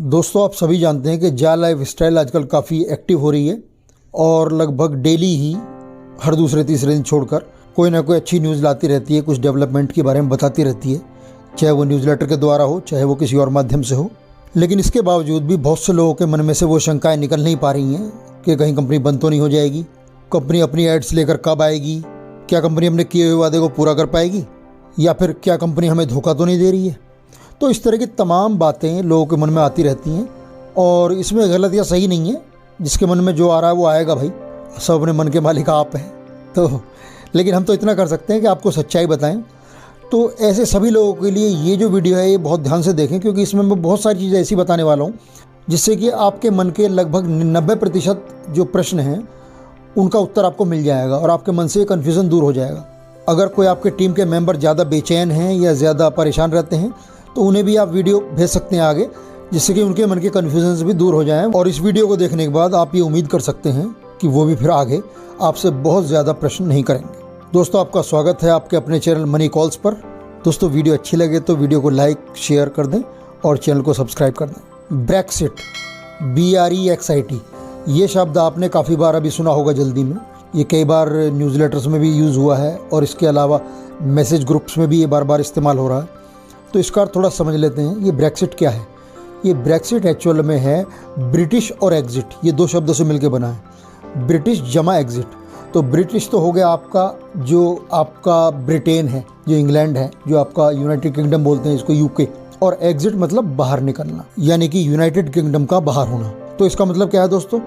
दोस्तों, आप सभी जानते हैं कि जा लाइफ स्टाइल आजकल काफ़ी एक्टिव हो रही है और लगभग डेली ही हर दूसरे तीसरे दिन छोड़कर कोई ना कोई अच्छी न्यूज़ लाती रहती है, कुछ डेवलपमेंट के बारे में बताती रहती है, चाहे वो न्यूज़लेटर के द्वारा हो, चाहे वो किसी और माध्यम से हो। लेकिन इसके बावजूद भी बहुत से लोगों के मन में से वो शंकाएं निकल नहीं पा रही हैं कि कहीं कंपनी बंद तो नहीं हो जाएगी, कंपनी अपनी एड्स लेकर कब आएगी, क्या कंपनी अपने किए हुए वादे को पूरा कर पाएगी, या फिर क्या कंपनी हमें धोखा तो नहीं दे रही है। तो इस तरह की तमाम बातें लोगों के मन में आती रहती हैं और इसमें गलत या सही नहीं है, जिसके मन में जो आ रहा है वो आएगा भाई, सब अपने मन के मालिक आप हैं। तो लेकिन हम तो इतना कर सकते हैं कि आपको सच्चाई बताएं। तो ऐसे सभी लोगों के लिए ये जो वीडियो है ये बहुत ध्यान से देखें, क्योंकि इसमें मैं बहुत सारी चीज़ें ऐसी बताने वाला हूँ जिससे कि आपके मन के लगभग 90% जो प्रश्न हैं उनका उत्तर आपको मिल जाएगा और आपके मन से कन्फ्यूज़न दूर हो जाएगा। अगर कोई आपके टीम के मेंबर ज़्यादा बेचैन हैं या ज़्यादा परेशान रहते हैं तो उन्हें भी आप वीडियो भेज सकते हैं आगे, जिससे कि उनके मन के कन्फ्यूजन भी दूर हो जाएं। और इस वीडियो को देखने के बाद आप ये उम्मीद कर सकते हैं कि वो भी फिर आगे आपसे बहुत ज़्यादा प्रश्न नहीं करेंगे। दोस्तों, आपका स्वागत है आपके अपने चैनल मनी कॉल्स पर। दोस्तों, वीडियो अच्छी लगे तो वीडियो को लाइक शेयर कर दें और चैनल को सब्सक्राइब कर दें। ब्रेक्सिट, BREXIT, ये शब्द आपने काफ़ी बार अभी सुना होगा जल्दी में। ये कई बार न्यूज़लेटर्स में भी यूज़ हुआ है और इसके अलावा मैसेज ग्रुप्स में भी ये बार बार इस्तेमाल हो रहा है। तो इसका थोड़ा समझ लेते हैं। ये ब्रेक्सिट क्या है। ये ब्रेक्सिट एक्चुअल में है ब्रिटिश और एग्जिट, ये दो शब्दों से मिलकर बना है। ब्रिटिश जमा एग्जिट। तो ब्रिटिश तो हो गया आपका ब्रिटेन है, जो इंग्लैंड है, जो आपका यूनाइटेड किंगडम बोलते हैं इसको, यूके। और एग्जिट मतलब बाहर निकलना, यानी कि यूनाइटेड किंगडम का बाहर होना। तो इसका मतलब क्या है दोस्तों?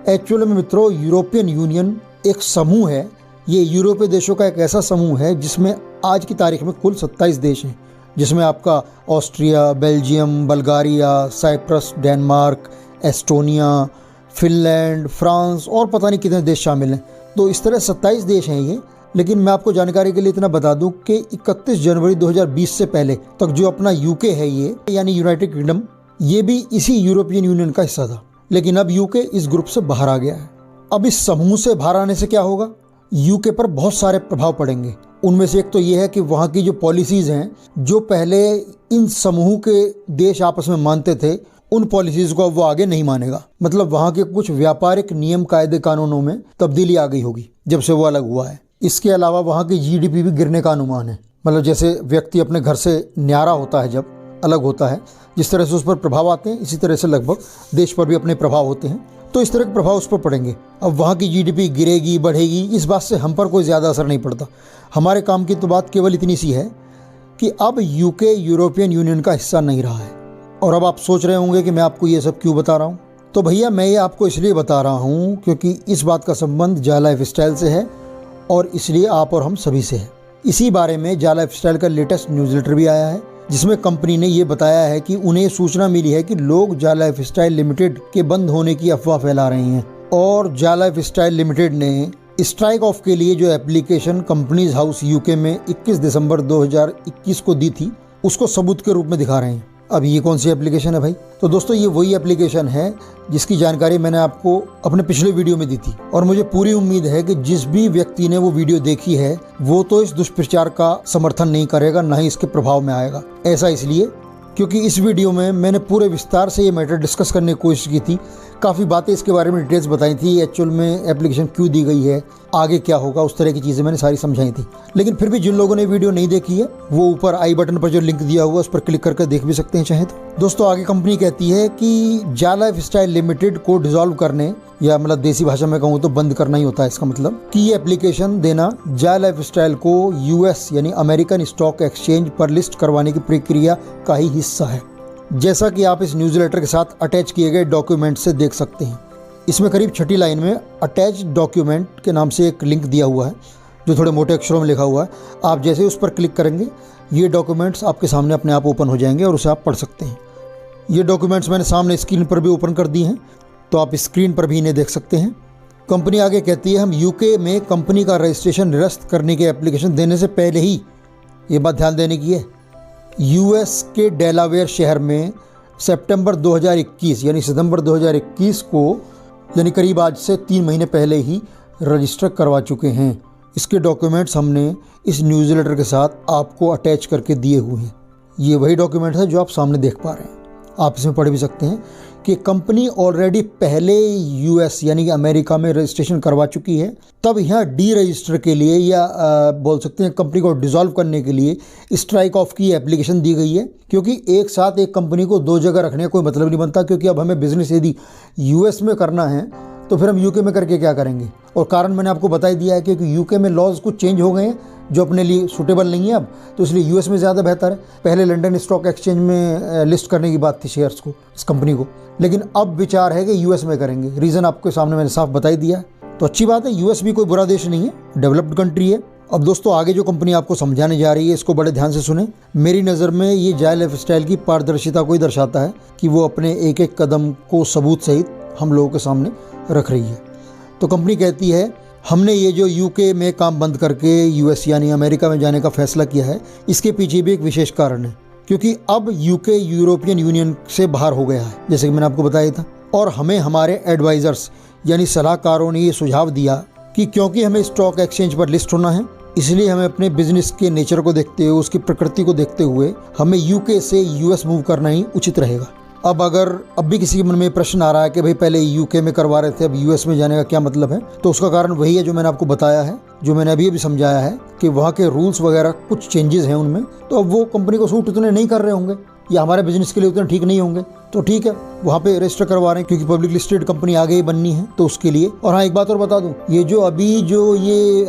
एक्चुअल में मित्रों, यूरोपियन यूनियन एक समूह है। ये यूरोपीय देशों का एक ऐसा समूह है जिसमें आज की तारीख में कुल 27 देश हैं, जिसमें आपका Austria, Belgium, Bulgaria, Cyprus, Denmark, Estonia, Finland, France और पता नहीं कितने देश शामिल हैं। तो इस तरह 27 देश हैं ये। लेकिन मैं आपको जानकारी के लिए इतना बता दूं कि 31 जनवरी 2020 से पहले तक जो अपना यूके है, ये यानी यूनाइटेड किंगडम, ये भी इसी यूरोपियन यूनियन का हिस्सा था। लेकिन अब यूके इस ग्रुप से बाहर आ गया है। अब इस समूह से बाहर आने से क्या होगा? यूके पर बहुत सारे प्रभाव पड़ेंगे। उनमें से एक तो ये है कि वहाँ की जो पॉलिसीज़ हैं, जो पहले इन समूह के देश आपस में मानते थे, उन पॉलिसीज़ को अब वो आगे नहीं मानेगा। मतलब वहाँ के कुछ व्यापारिक नियम कायदे कानूनों में तब्दीली आ गई होगी जब से वो अलग हुआ है। इसके अलावा वहाँ की GDP भी गिरने का अनुमान है। मतलब जैसे व्यक्ति अपने घर से न्यारा होता है जब अलग होता है, जिस तरह से उस पर प्रभाव आते हैं, इसी तरह से लगभग देश पर भी अपने प्रभाव होते हैं। तो इस तरह के प्रभाव उस पर पड़ेंगे। अब वहाँ की GDP गिरेगी बढ़ेगी, इस बात से हम पर कोई ज़्यादा असर नहीं पड़ता। हमारे काम की तो बात केवल इतनी सी है कि अब यूके यूरोपियन यूनियन का हिस्सा नहीं रहा है। और अब आप सोच रहे होंगे कि मैं आपको ये सब क्यों बता रहा हूँ। तो भैया, मैं ये आपको इसलिए बता रहा हूँ क्योंकि इस बात का संबंध जा लाइफ स्टाइल से है और इसलिए आप और हम सभी से है। इसी बारे में जा लाइफ स्टाइल का लेटेस्ट न्यूज़लेटर भी आया है, जिसमें कंपनी ने ये बताया है कि उन्हें सूचना मिली है कि लोग जा लाइफ स्टाइल लिमिटेड के बंद होने की अफवाह फैला रहे हैं। और जा लाइफ स्टाइल लिमिटेड ने स्ट्राइक ऑफ के लिए जो एप्लीकेशन कंपनीज हाउस यूके में 21 दिसंबर 2021 को दी थी, उसको सबूत के रूप में दिखा रहे हैं। अब ये कौन सी एप्लीकेशन है भाई? तो दोस्तों, ये वही एप्लीकेशन है जिसकी जानकारी मैंने आपको अपने पिछले वीडियो में दी थी। और मुझे पूरी उम्मीद है कि जिस भी व्यक्ति ने वो वीडियो देखी है वो तो इस दुष्प्रचार का समर्थन नहीं करेगा, ना ही इसके प्रभाव में आएगा। ऐसा इसलिए क्योंकि इस वीडियो में मैंने पूरे विस्तार से ये मैटर डिस्कस करने की कोशिश की थी। काफ़ी बातें इसके बारे में डिटेल्स बताई थी, एक्चुअल में एप्लीकेशन क्यों दी गई है, आगे क्या होगा, उस तरह की चीज़ें मैंने सारी समझाई थी। लेकिन फिर भी जिन लोगों ने वीडियो नहीं देखी है वो ऊपर आई बटन पर जो लिंक दिया हुआ है उस पर क्लिक करके देख भी सकते हैं चाहे तो। दोस्तों, आगे कंपनी कहती है कि जा लाइफ स्टाइल लिमिटेड को डिसॉल्व करने, या मतलब देसी भाषा में कहूँ तो बंद करना ही होता है इसका मतलब, कि ये एप्लीकेशन देना जा लाइफ स्टाइल को US यानी अमेरिकन स्टॉक एक्सचेंज पर लिस्ट करवाने की प्रक्रिया का ही हिस्सा है। जैसा कि आप इस न्यूज़लेटर के साथ अटैच किए गए डॉक्यूमेंट से देख सकते हैं। इसमें करीब 6ठी लाइन में अटैच डॉक्यूमेंट के नाम से एक लिंक दिया हुआ है, जो थोड़े मोटे अक्षरों में लिखा हुआ है। आप जैसे उस पर क्लिक करेंगे ये डॉक्यूमेंट्स आपके सामने अपने आप ओपन हो जाएंगे और उसे आप पढ़ सकते हैं। ये डॉक्यूमेंट्स मैंने सामने स्क्रीन पर भी ओपन कर दिए हैं, तो आप स्क्रीन पर भी इन्हें देख सकते हैं। कंपनी आगे कहती है, हम यूके में कंपनी का रजिस्ट्रेशन निरस्त करने की एप्लीकेशन देने से पहले ही, ये बात ध्यान देने की है, US के डेलावेयर शहर में सितंबर 2021 यानी सितंबर 2021 को, यानी करीब आज से 3 महीने पहले ही रजिस्टर करवा चुके हैं। इसके डॉक्यूमेंट्स हमने इस न्यूज़लेटर के साथ आपको अटैच करके दिए हुए हैं। ये वही डॉक्यूमेंट है जो आप सामने देख पा रहे हैं। आप इसमें पढ़ भी सकते हैं कि कंपनी ऑलरेडी पहले यूएस यानी कि अमेरिका में रजिस्ट्रेशन करवा चुकी है। तब यहाँ डी रजिस्टर के लिए या बोल सकते हैं कंपनी को डिसॉल्व करने के लिए स्ट्राइक ऑफ की एप्लीकेशन दी गई है, क्योंकि एक साथ एक कंपनी को दो जगह रखने का कोई मतलब नहीं बनता। क्योंकि अब हमें बिजनेस यदि यूएस में करना है तो फिर हम यूके में करके क्या करेंगे। और कारण मैंने आपको बता ही दिया है, क्योंकि यूके में लॉज कुछ चेंज हो गए हैं जो अपने लिए सूटेबल नहीं है अब, तो इसलिए यूएस में ज़्यादा बेहतर है। पहले लंदन स्टॉक एक्सचेंज में लिस्ट करने की बात थी शेयर्स को, इस कंपनी को, लेकिन अब विचार है कि यूएस में करेंगे। रीज़न आपके सामने मैंने साफ बता ही दिया है। तो अच्छी बात है, यूएस भी कोई बुरा देश नहीं है, डेवलप्ड कंट्री है। अब दोस्तों आगे जो कंपनी आपको समझाने जा रही है इसको बड़े ध्यान से सुने। मेरी नज़र में ये जाय लाइफस्टाइल की पारदर्शिता को ही दर्शाता है कि वो अपने एक एक कदम को सबूत सहित हम लोगों के सामने रख रही है। तो कंपनी कहती है हमने ये जो यूके में काम बंद करके यूएस यानी अमेरिका में जाने का फैसला किया है, इसके पीछे भी एक विशेष कारण है, क्योंकि अब यूके यूरोपियन यूनियन से बाहर हो गया है, जैसे कि मैंने आपको बताया था। और हमें हमारे एडवाइज़र्स यानी सलाहकारों ने ये सुझाव दिया कि क्योंकि हमें स्टॉक एक्सचेंज पर लिस्ट होना है, इसलिए हमें अपने बिजनेस के नेचर को देखते हुए, उसकी प्रकृति को देखते हुए हमें यूके से यूएस मूव करना ही उचित रहेगा। अब अगर अब भी किसी के मन में प्रश्न आ रहा है कि भाई पहले यूके में करवा रहे थे, अब यूएस में जाने का क्या मतलब है, तो उसका कारण वही है जो मैंने आपको बताया है, जो मैंने अभी समझाया है कि वहाँ के रूल्स वगैरह कुछ चेंजेस हैं उनमें। तो अब वो कंपनी को सूट उतने नहीं कर रहे होंगे या हमारे बिजनेस के लिए उतने ठीक नहीं होंगे, तो ठीक है वहाँ पे रजिस्टर करवा रहे हैं, क्योंकि पब्लिक लिस्टेड कंपनी आगे ही बननी है तो उसके लिए। और हाँ, एक बात और बता दूं, ये जो अभी जो ये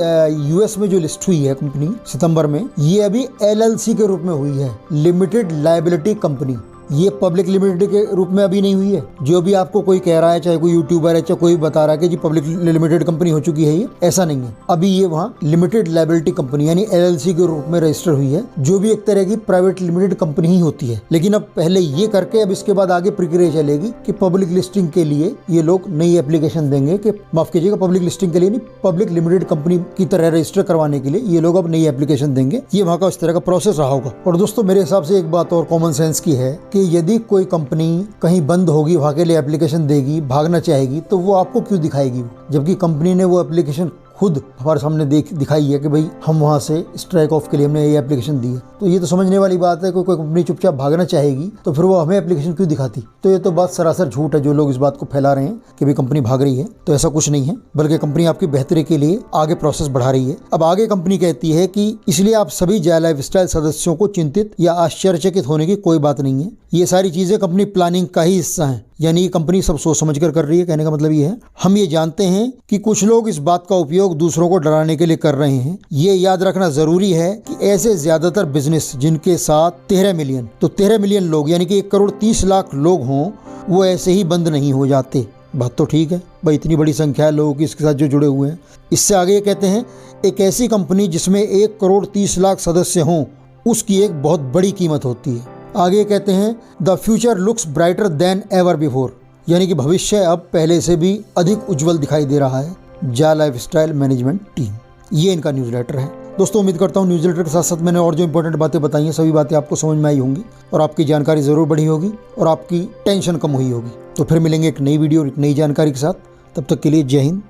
यूएस में जो लिस्ट हुई है कंपनी सितंबर में, ये अभी एलएलसी के रूप में हुई है, लिमिटेड लायबिलिटी कंपनी। ये पब्लिक लिमिटेड के रूप में अभी नहीं हुई है। जो भी आपको कोई कह रहा है, चाहे कोई यूट्यूबर है, चाहे कोई बता रहा है कि जी पब्लिक लिमिटेड कंपनी हो चुकी है, ये ऐसा नहीं है। अभी ये वहाँ लिमिटेड लायबिलिटी कंपनी यानी एलएलसी के रूप में रजिस्टर हुई है, जो भी एक तरह की प्राइवेट लिमिटेड कंपनी ही होती है। लेकिन अब पहले ये करके अब इसके बाद आगे प्रक्रिया चलेगी कि पब्लिक लिस्टिंग के लिए ये लोग नई एप्लीकेशन देंगे, कि माफ कीजिएगा पब्लिक लिस्टिंग के लिए नहीं, पब्लिक लिमिटेड कंपनी की तरह रजिस्टर करवाने के लिए ये लोग अब नई एप्लीकेशन देंगे। ये वहाँ का इस तरह का प्रोसेस रहा होगा। और दोस्तों मेरे हिसाब से एक बात और कॉमन सेंस की है कि यदि कोई कंपनी कहीं बंद होगी, वहाँ के लिए एप्लीकेशन देगी, भागना चाहेगी, तो वो आपको क्यों दिखाएगी, जबकि कंपनी ने वो एप्लीकेशन खुद हमारे सामने दिखाई है कि भाई हम वहाँ से स्ट्राइक ऑफ के लिए हमने ये एप्लीकेशन दी है। तो ये तो समझने वाली बात है, कोई कंपनी चुपचाप भागना चाहेगी तो फिर वो हमें एप्लीकेशन क्यों दिखाती। तो ये तो बात सरासर झूठ है जो लोग इस बात को फैला रहे हैं कि भाई कंपनी भाग रही है, तो ऐसा कुछ नहीं है, बल्कि कंपनी आपकी बेहतरी के लिए आगे प्रोसेस बढ़ा रही है। अब आगे कंपनी कहती है कि इसलिए आप सभी जाय लाइफस्टाइल सदस्यों को चिंतित या आश्चर्यचकित होने की कोई बात नहीं है। ये सारी चीजें कंपनी प्लानिंग का ही हिस्सा है, यानी कंपनी सब सोच समझ कर रही है। कहने का मतलब ये है, हम ये जानते हैं कि कुछ लोग इस बात का उपयोग दूसरों को डराने के लिए कर रहे हैं। ये याद रखना जरूरी है कि ऐसे ज्यादातर बिजनेस जिनके साथ 13 मिलियन, तो 13 मिलियन लोग यानी कि 1,30,00,000 लोग हों, वो ऐसे ही बंद नहीं हो जाते। बात तो ठीक है भाई, इतनी बड़ी संख्या है लोगों की इसके साथ जो जुड़े हुए हैं। इससे आगे ये कहते हैं, एक ऐसी कंपनी जिसमें 1,30,00,000 सदस्य हों, उसकी एक बहुत बड़ी कीमत होती है। आगे कहते हैं, the future looks brighter then ever before, यानी कि भविष्य अब पहले से भी अधिक उज्जवल दिखाई दे रहा है। जाय लाइफस्टाइल मैनेजमेंट टीम, ये इनका न्यूज़लेटर है। दोस्तों उम्मीद करता हूँ न्यूज़लेटर के साथ साथ मैंने और जो इंपॉर्टेंट बातें बताई हैं सभी बातें आपको समझ में आई होंगी और आपकी जानकारी ज़रूर बढ़ी होगी और आपकी टेंशन कम हुई होगी। तो फिर मिलेंगे एक नई वीडियो और एक नई जानकारी के साथ। तब तक के लिए जय हिंद।